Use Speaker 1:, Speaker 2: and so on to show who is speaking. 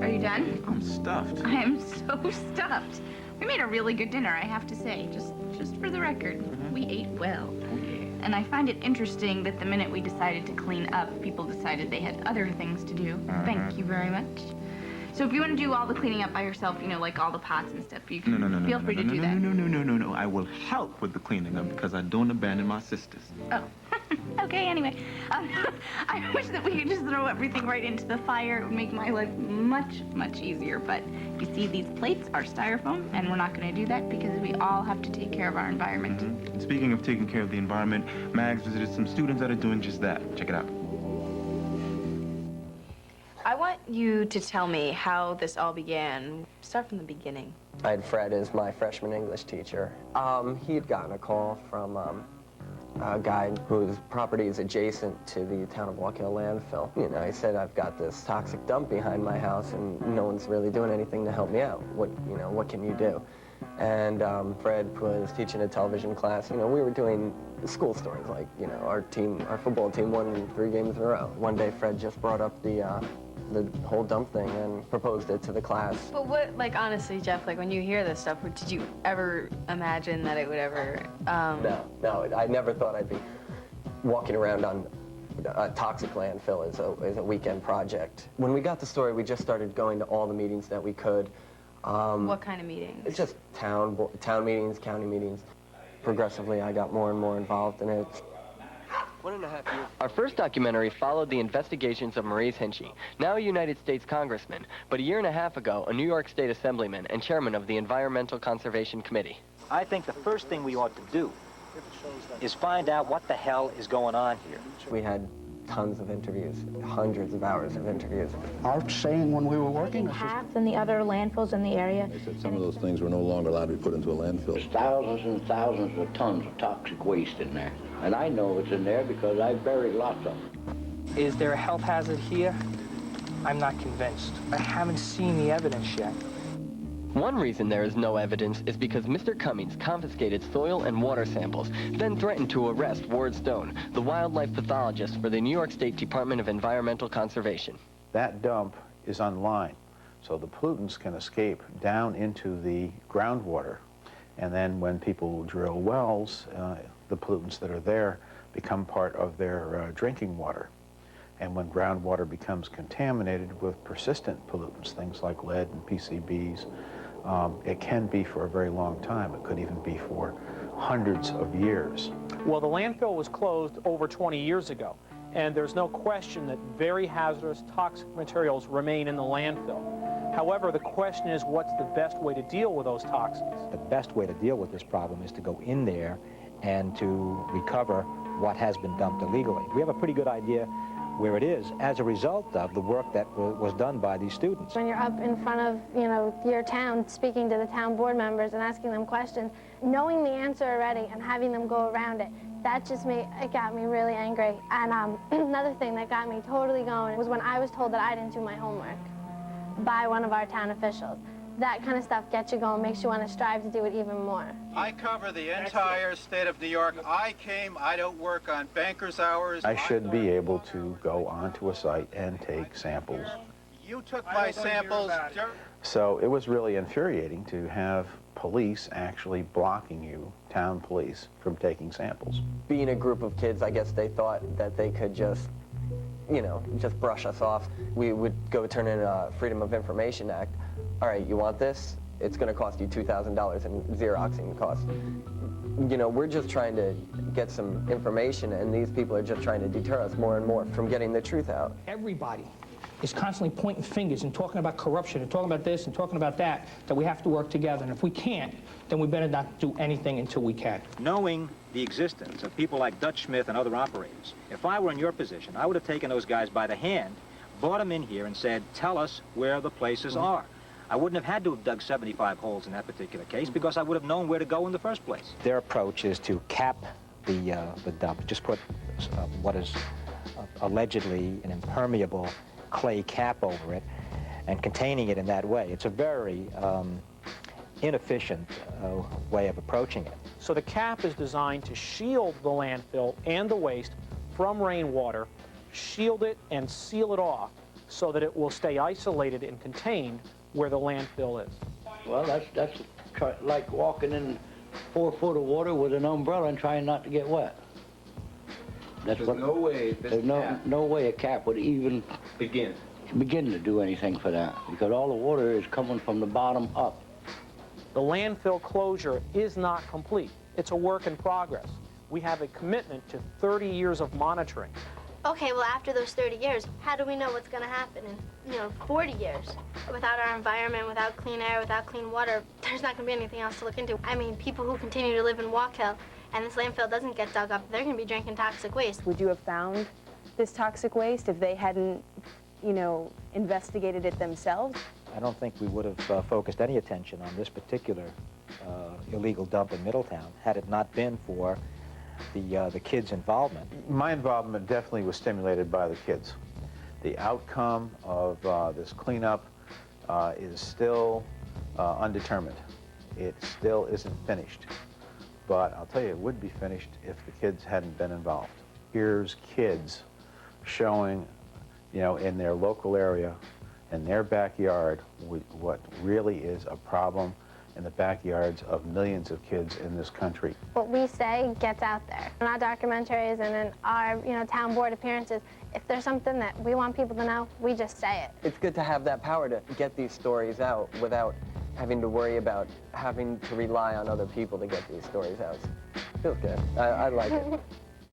Speaker 1: Are you done?
Speaker 2: I'm stuffed.
Speaker 1: I am so stuffed. We made a really good dinner, I have to say, just for the record. We ate well. And I find it interesting that the minute we decided to clean up, people decided they had other things to do. Thank you very much. So if you want to do all the cleaning up by yourself, you know, like all the pots and stuff, you can feel free to do that.
Speaker 2: No. I will help with the cleaning up because I don't abandon my sisters.
Speaker 1: Oh. Okay, anyway. I wish that we could just throw everything right into the fire. It would make my life much, much easier. But you see, these plates are styrofoam, and we're not going to do that because we all have to take care of our environment.
Speaker 2: And speaking of taking care of the environment, Mags visited some students that are doing just that. Check it out.
Speaker 3: I want you to tell me how this all began. Start from the beginning.
Speaker 4: I had Fred as my freshman English teacher. He had gotten a call from a guy whose property is adjacent to the town of Wallkill landfill. You know, he said, I've got this toxic dump behind my house and no one's really doing anything to help me out. What can you do? And Fred was teaching a television class. You know, we were doing school stories, like, you know, our football team won 3 games in a row. One day Fred just brought up the whole dump thing and proposed it to the class.
Speaker 3: But what, like, honestly, Jeff, like, when you hear this stuff, did you ever imagine that it would ever,
Speaker 4: No, I never thought I'd be walking around on a toxic landfill as a weekend project. When we got the story, we just started going to all the meetings that we could.
Speaker 3: what kind of meetings?
Speaker 4: It's just town meetings, county meetings. Progressively, I got more and more involved in it.
Speaker 5: 1.5 years. Our first documentary followed the investigations of Maurice Hinchey, now a United States Congressman, but a year and a half ago, a New York State Assemblyman and chairman of the Environmental Conservation Committee.
Speaker 6: I think the first thing we ought to do is find out what the hell is going on here.
Speaker 4: We had tons of interviews, hundreds of hours of interviews.
Speaker 7: Our saying when we were working...
Speaker 8: Half and the other landfills in the area.
Speaker 9: They said some of those things were no longer allowed to be put into a landfill.
Speaker 10: There's thousands and thousands of tons of toxic waste in there. And I know it's in there because I've buried lots of them.
Speaker 11: Is there a health hazard here? I'm not convinced. I haven't seen the evidence yet.
Speaker 5: One reason there is no evidence is because Mr. Cummings confiscated soil and water samples, then threatened to arrest Ward Stone, the wildlife pathologist for the New York State Department of Environmental Conservation.
Speaker 7: That dump is on line, so the pollutants can escape down into the groundwater. And then when people drill wells, the pollutants that are there become part of their drinking water. And when groundwater becomes contaminated with persistent pollutants, things like lead and PCBs, it can be for a very long time. It could even be for hundreds of years.
Speaker 12: Well, the landfill was closed over 20 years ago, and there's no question that very hazardous toxic materials remain in the landfill. However, the question is, what's the best way to deal with those toxins?
Speaker 13: The best way to deal with this problem is to go in there and to recover what has been dumped illegally. We have a pretty good idea where it is as a result of the work that was done by these students.
Speaker 8: When you're up in front of, you know, your town, speaking to the town board members and asking them questions, knowing the answer already and having them go around it, it got me really angry. And another thing that got me totally going was when I was told that I didn't do my homework by one of our town officials. That kind of stuff gets you going, makes you want to strive to do it even more.
Speaker 14: I cover the entire state of New York. I don't work on banker's hours.
Speaker 7: I should be able to go onto a site and take samples.
Speaker 14: You took my samples.
Speaker 7: So it was really infuriating to have police actually blocking you, town police, from taking samples.
Speaker 4: Being a group of kids, I guess they thought that they could just, you know, just brush us off. We would go turn in a Freedom of Information Act. All right, you want this? It's going to cost you $2,000 in Xeroxing costs. You know, we're just trying to get some information, and these people are just trying to deter us more and more from getting the truth out.
Speaker 11: Everybody is constantly pointing fingers and talking about corruption and talking about this and talking about that we have to work together. And if we can't, then we better not do anything until we can.
Speaker 6: Knowing the existence of people like Dutch Smith and other operators, if I were in your position, I would have taken those guys by the hand, brought them in here and said, tell us where the places are. I wouldn't have had to have dug 75 holes in that particular case because I would have known where to go in the first place.
Speaker 13: Their approach is to cap the dump, just put what is allegedly an impermeable clay cap over it and containing it in that way. It's a very inefficient way of approaching it.
Speaker 12: So the cap is designed to shield the landfill and the waste from rainwater, shield it and seal it off so that it will stay isolated and contained where the landfill is.
Speaker 10: Well, that's like walking in 4 foot of water with an umbrella and trying not to get wet. There's
Speaker 9: no way
Speaker 10: there's no way a cap would even begin to do anything for that, because all the water is coming from the bottom up.
Speaker 12: The landfill closure is not complete. It's a work in progress. We have a commitment to 30 years of monitoring.
Speaker 8: Okay, well, after those 30 years, how do we know what's going to happen in, 40 years? Without our environment, without clean air, without clean water, there's not going to be anything else to look into. I mean, people who continue to live in Wallkill and this landfill doesn't get dug up, they're going to be drinking toxic waste.
Speaker 15: Would you have found this toxic waste if they hadn't, investigated it themselves?
Speaker 13: I don't think we would have focused any attention on this particular illegal dump in Middletown had it not been for the kids' involvement.
Speaker 7: My involvement definitely was stimulated by the kids. The outcome of this cleanup is still undetermined. It still isn't finished. But I'll tell you, it would be finished if the kids hadn't been involved. Here's kids showing, in their local area, in their backyard, what really is a problem in the backyards of millions of kids in this country.
Speaker 8: What we say gets out there. In our documentaries and in our, town board appearances, if there's something that we want people to know, we just say it.
Speaker 4: It's good to have that power to get these stories out without having to worry about having to rely on other people to get these stories out. Feels good. I like it.